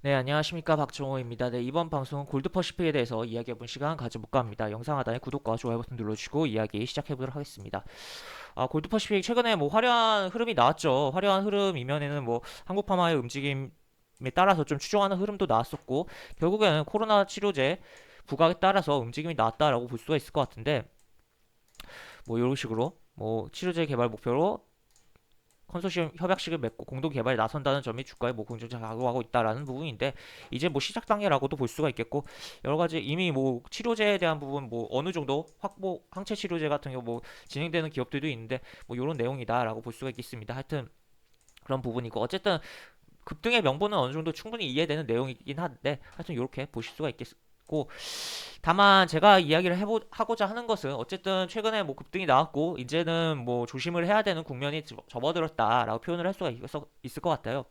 네, 안녕하십니까. 박정호입니다. 네, 이번 방송은 골드퍼시픽에 대해서 이야기해본 시간 가져볼까 합니다. 영상 하단에 구독과 좋아요 버튼 눌러주시고 이야기 시작해보도록 하겠습니다. 골드퍼시픽 최근에 뭐 화려한 흐름이 나왔죠. 화려한 흐름 이면에는 뭐 한국파마의 움직임에 따라서 좀 추종하는 흐름도 나왔었고, 결국에는 코로나 치료제 부각에 따라서 움직임이 나왔다라고 볼 수가 있을 것 같은데, 뭐 이런 식으로 뭐 치료제 개발 목표로 컨소시엄 협약식을 맺고 공동 개발에 나선다는 점이 주가에 뭐 긍정적 작용하고 있다라는 부분인데, 이제 뭐 시작 단계라고도 볼 수가 있겠고, 여러 가지 이미 뭐 치료제에 대한 부분 뭐 어느 정도 확보 항체 치료제 같은 경우 뭐 진행되는 기업들도 있는데, 뭐 이런 내용이다라고 볼 수가 있겠습니다. 하여튼 그런 부분이고, 어쨌든 급등의 명분은 어느 정도 충분히 이해되는 내용이긴 한데, 하여튼 이렇게 보실 수가 있겠고, 다만 제가 이야기를 하고자 하는 것은, 어쨌든 최근에 뭐 급등이 나왔고 이제는 뭐 조심을 해야 되는 국면이 접어들었다라고 표현을 할 수가 있을 것 같아요.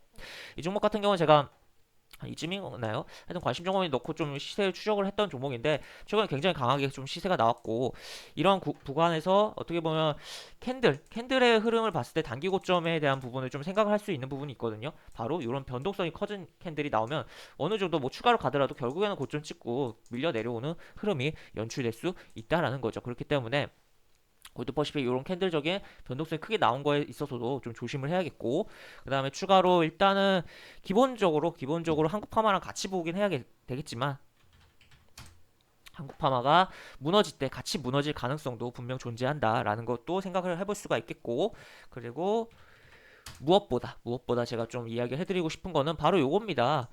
이 종목 같은 경우는 제가 이쯤이나요? 하여튼 관심 종목에 넣고 좀 시세를 추적을 했던 종목인데, 최근에 굉장히 강하게 좀 시세가 나왔고, 이런 구간에서 어떻게 보면 캔들의 흐름을 봤을 때 단기 고점에 대한 부분을 좀 생각을 할 수 있는 부분이 있거든요. 바로 이런 변동성이 커진 캔들이 나오면 어느 정도 뭐 추가로 가더라도 결국에는 고점 찍고 밀려 내려오는 흐름이 연출될 수 있다라는 거죠. 그렇기 때문에 골드퍼시픽 이런 캔들적인 변동성이 크게 나온 거에 있어서도 좀 조심을 해야겠고, 그 다음에 추가로 일단은 기본적으로 한국파마랑 같이 보긴 해야 되겠지만, 한국파마가 무너질 때 같이 무너질 가능성도 분명 존재한다라는 것도 생각을 해볼 수가 있겠고, 그리고 무엇보다 제가 좀 이야기를 해드리고 싶은 거는 바로 요겁니다.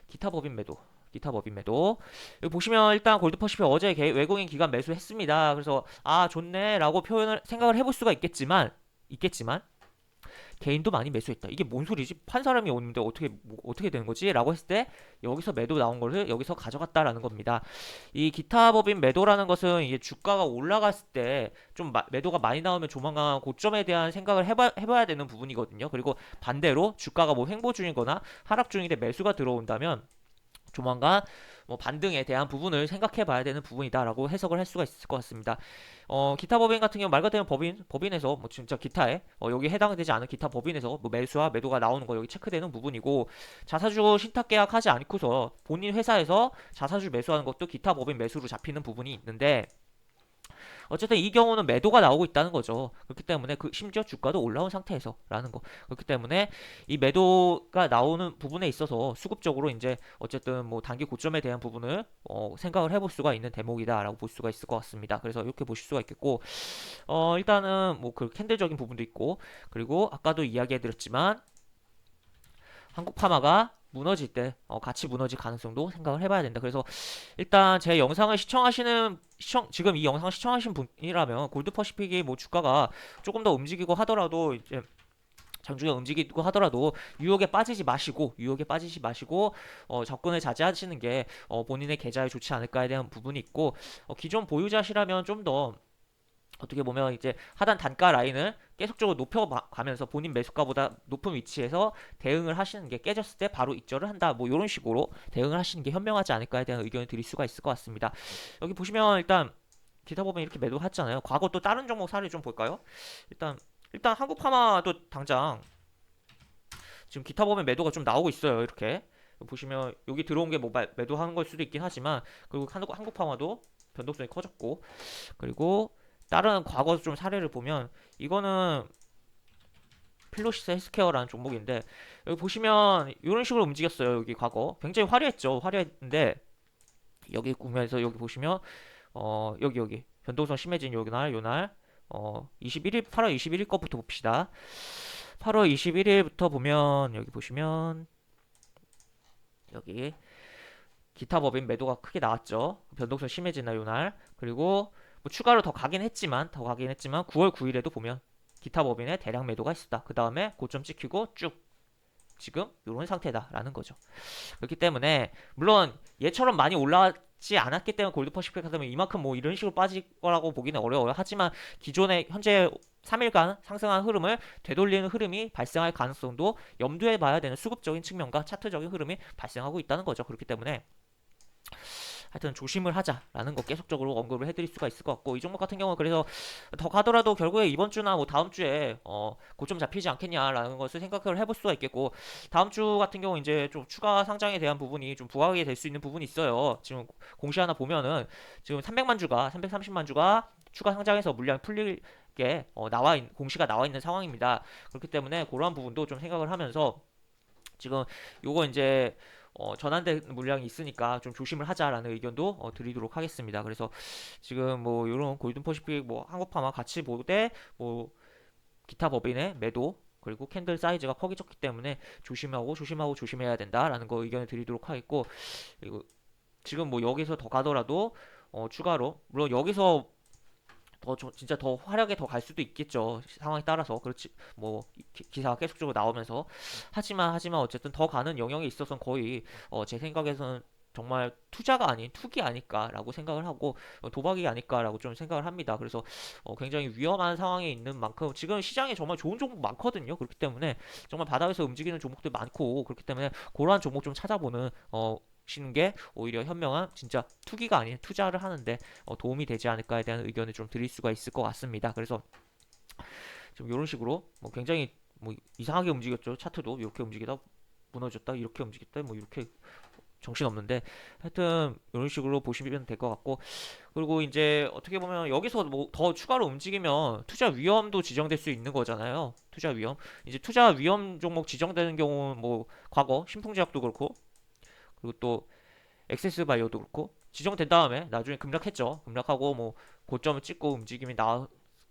기타 법인 매도. 기타 법인 매도. 여기 보시면 일단 골드퍼시픽 어제 외국인 기관 매수했습니다. 그래서 좋네라고 표현을 생각을 해볼 수가 있겠지만 개인도 많이 매수했다. 이게 뭔 소리지? 판 사람이 오는데 어떻게 되는 거지? 라고 했을 때 여기서 매도 나온 거를 여기서 가져갔다라는 겁니다. 이 기타 법인 매도라는 것은 이게 주가가 올라갔을 때 좀 매도가 많이 나오면 조만간 고점에 대한 생각을 해봐야 되는 부분이거든요. 그리고 반대로 주가가 뭐 횡보 중이거나 하락 중인데 매수가 들어온다면 조만간 뭐 반등에 대한 부분을 생각해 봐야 되는 부분이다라고 해석을 할 수가 있을 것 같습니다. 기타 법인 같은 경우 말 그대로 법인에서 뭐 진짜 기타에 여기 해당되지 않은 기타 법인에서 뭐 매수와 매도가 나오는 거 여기 체크되는 부분이고, 자사주 신탁 계약하지 않고서 본인 회사에서 자사주 매수하는 것도 기타 법인 매수로 잡히는 부분이 있는데, 어쨌든 이 경우는 매도가 나오고 있다는 거죠. 그렇기 때문에 심지어 주가도 올라온 상태에서라는 거. 그렇기 때문에 이 매도가 나오는 부분에 있어서 수급적으로 이제 어쨌든 뭐 단기 고점에 대한 부분을 생각을 해볼 수가 있는 대목이다라고 볼 수가 있을 것 같습니다. 그래서 이렇게 보실 수가 있겠고, 일단은 뭐 그 캔들적인 부분도 있고, 그리고 아까도 이야기해드렸지만 한국 파마가 무너질 때 같이 무너질 가능성도 생각을 해봐야 된다. 그래서 일단 제 영상을 지금 이 영상 시청하신 분이라면 골드퍼시픽이 뭐 주가가 조금 더 움직이고 하더라도, 이제 장중에 움직이고 하더라도 유혹에 빠지지 마시고 접근을 자제하시는 게 본인의 계좌에 좋지 않을까에 대한 부분이 있고, 기존 보유자시라면 좀 더 어떻게 보면 이제 하단 단가 라인을 계속적으로 높여가면서 본인 매수가보다 높은 위치에서 대응을 하시는 게, 깨졌을 때 바로 입절을 한다, 뭐 이런 식으로 대응을 하시는 게 현명하지 않을까에 대한 의견을 드릴 수가 있을 것 같습니다. 여기 보시면 일단 기타 보면 이렇게 매도했잖아요. 과거 또 다른 종목 사례 좀 볼까요? 일단 한국파마도 당장 지금 기타 보면 매도가 좀 나오고 있어요. 이렇게 보시면 여기 들어온 게 뭐 매도하는 걸 수도 있긴 하지만, 그리고 한국파마도 변동성이 커졌고, 그리고 다른 과거 좀 사례를 보면, 이거는 필로시스 헬스케어라는 종목인데, 여기 보시면 이런 식으로 움직였어요. 여기 과거 굉장히 화려했죠. 화려했는데 여기 국면에서 여기 보시면 여기 변동성 심해진 요날 21일 8월 21일 것부터 봅시다. 8월 21일부터 보면 여기 보시면 여기 기타 법인 매도가 크게 나왔죠. 변동성 심해지나 요날. 그리고 뭐 추가로 더 가긴 했지만 9월 9일에도 보면 기타 법인의 대량 매도가 있었다. 그 다음에 고점 찍히고 쭉 지금 이런 상태다라는 거죠. 그렇기 때문에 물론 얘처럼 많이 올라왔지 않았기 때문에 골드퍼시픽 같으면 이만큼 뭐 이런 식으로 빠질 거라고 보기는 어려워요. 하지만 기존의 현재 3일간 상승한 흐름을 되돌리는 흐름이 발생할 가능성도 염두에 봐야 되는 수급적인 측면과 차트적인 흐름이 발생하고 있다는 거죠. 그렇기 때문에 하여튼 조심을 하자라는 거 계속적으로 언급을 해드릴 수가 있을 것 같고, 이 종목 같은 경우는 그래서 더 가더라도 결국에 이번 주나 뭐 다음 주에 고점 잡히지 않겠냐라는 것을 생각을 해볼 수가 있겠고, 다음 주 같은 경우 이제 좀 추가 상장에 대한 부분이 좀 부각이 될 수 있는 부분이 있어요. 지금 공시 하나 보면은 지금 300만 주가 330만 주가 추가 상장해서 물량이 풀릴 게 공시가 나와 있는 상황입니다. 그렇기 때문에 그러한 부분도 좀 생각을 하면서 지금 요거 이제 전환된 물량이 있으니까 좀 조심을 하자라는 의견도 드리도록 하겠습니다. 그래서 지금 뭐 요런 골든퍼시픽 뭐 한국파마 같이 보되 뭐 기타 법인의 매도 그리고 캔들 사이즈가 커져기 때문에 조심해야 된다라는 거 의견을 드리도록 하겠고, 그리고 지금 뭐 여기서 더 가더라도 추가로 물론 여기서 진짜 더 화려하게 더 갈 수도 있겠죠. 상황에 따라서. 그렇지, 뭐, 기사가 계속적으로 나오면서. 하지만 어쨌든 더 가는 영역에 있어서는 거의, 제 생각에서는 정말 투자가 아닌 투기 아닐까라고 생각을 하고, 도박이 아닐까라고 좀 생각을 합니다. 그래서, 굉장히 위험한 상황에 있는 만큼, 지금 시장에 정말 좋은 종목 많거든요. 그렇기 때문에, 정말 바닥에서 움직이는 종목들 많고, 그렇기 때문에, 그러한 종목 좀 찾아보는, 시는 게 오히려 현명한 진짜 투기가 아닌 투자를 하는데 도움이 되지 않을까에 대한 의견을 좀 드릴 수가 있을 것 같습니다. 그래서 좀 이런 식으로 뭐 굉장히 뭐 이상하게 움직였죠. 차트도 이렇게 움직이다 무너졌다 이렇게 움직였다 뭐 이렇게 정신없는데, 하여튼 이런 식으로 보시면 될 것 같고, 그리고 이제 어떻게 보면 여기서 뭐 더 추가로 움직이면 투자 위험도 지정될 수 있는 거잖아요. 투자 위험, 이제 투자 위험 종목 지정되는 경우는 뭐 과거 신풍제약도 그렇고, 그리고 또 엑세스 바이오도 그렇고 지정된 다음에 나중에 급락했죠. 급락하고 뭐 고점을 찍고 움직임이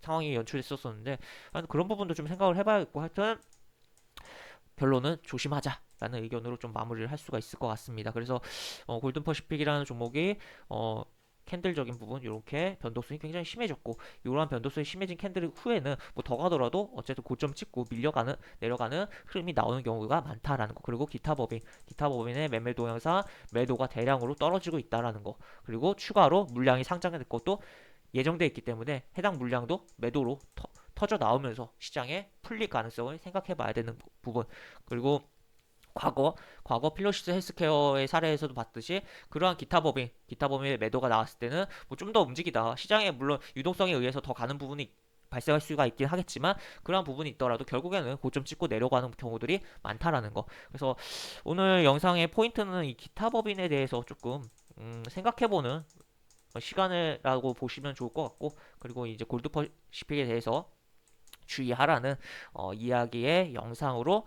상황이 연출됐었었는데, 그런 부분도 좀 생각을 해봐야겠고, 하여튼 결론은 조심하자라는 의견으로 좀 마무리를 할 수가 있을 것 같습니다. 그래서 골든퍼시픽이라는 종목이 캔들적인 부분 이렇게 변동성이 굉장히 심해졌고, 이러한 변동성이 심해진 캔들 후에는 뭐 더 가더라도 어쨌든 고점 찍고 내려가는 흐름이 나오는 경우가 많다라는 거, 그리고 기타 법인의 매매 동향상 매도가 대량으로 떨어지고 있다라는 거, 그리고 추가로 물량이 상장될 것도 예정돼 있기 때문에 해당 물량도 매도로 터져 나오면서 시장에 풀릴 가능성을 생각해 봐야 되는 부분, 그리고 과거 필로시스 헬스케어의 사례에서도 봤듯이 그러한 기타 법인의 매도가 나왔을 때는 뭐 좀 더 움직이다 시장에 물론 유동성에 의해서 더 가는 부분이 발생할 수가 있긴 하겠지만, 그러한 부분이 있더라도 결국에는 고점 찍고 내려가는 경우들이 많다라는 거. 그래서 오늘 영상의 포인트는 이 기타 법인에 대해서 조금 생각해보는 시간이라고 보시면 좋을 것 같고, 그리고 이제 골드퍼시픽에 대해서 주의하라는 이야기의 영상으로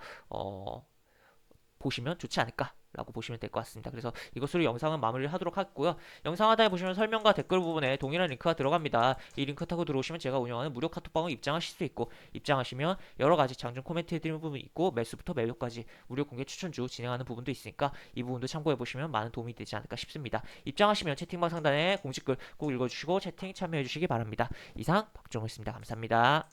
보시면 좋지 않을까라고 보시면 될 것 같습니다. 그래서 이것으로 영상은 마무리를 하도록 하겠고요. 영상 하단에 보시면 설명과 댓글 부분에 동일한 링크가 들어갑니다. 이 링크 타고 들어오시면 제가 운영하는 무료 카톡방을 입장하실 수 있고, 입장하시면 여러가지 장중 코멘트 해드리는 부분이 있고, 매수부터 매도까지 무료 공개 추천주 진행하는 부분도 있으니까 이 부분도 참고해보시면 많은 도움이 되지 않을까 싶습니다. 입장하시면 채팅방 상단에 공지글 꼭 읽어주시고 채팅 참여해주시기 바랍니다. 이상 박종호였습니다. 감사합니다.